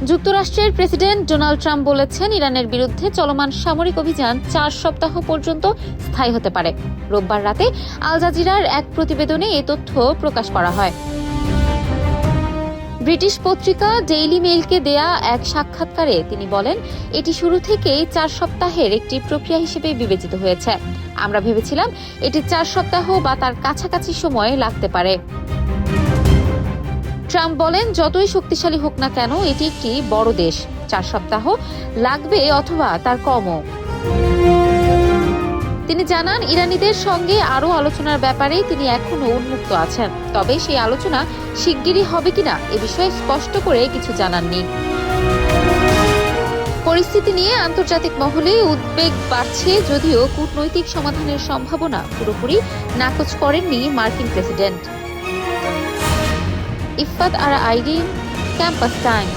যুক্তরাষ্ট্রের president Donald Trump বলেছেন, ইরানের বিরুদ্ধে চলমান সামরিক অভিযান 4 সপ্তাহ পর্যন্ত স্থায়ী হতে পারে। রোববার রাতে আল জাজিরার এক প্রতিবেদনে এ তথ্য প্রকাশ করা হয়। ব্রিটিশ পত্রিকা ডেইলি মেইলকে দেয়া এক সাক্ষাৎকারে তিনি বলেন, এটি শুরু থেকেই 4 সপ্তাহের একটি প্রক্রিয়া হিসেবে বিবেচিত হয়েছে। আমরা ভেবেছিলাম এটি 4 সপ্তাহ বা তার কাছাকাছি সময় লাগতে পারে। ট্রাম্প বলেন, যতই শক্তিশালী হোক না কেন, এটি একটি বড় দেশ। 4 সপ্তাহ লাগবে অথবা তার কমও। তিনি জানান, ইরানিদের সঙ্গে আরও আলোচনার ব্যাপারে তিনি এখনো উন্মুক্ত আছেন, তবে সেই আলোচনা শিগগিরই হবে কিনা এ বিষয়ে স্পষ্ট করে কিছু জানাননি। পরিস্থিতি নিয়ে আন্তর্জাতিক মহলে উদ্বেগ বাড়ছে, যদিও কূটনৈতিক সমাধানের সম্ভাবনা পুরোপুরি নাকচ করেননি মার্কিন প্রেসিডেন্ট। ইফফাত আরা আইরিন, ক্যাম্পাস টাইম।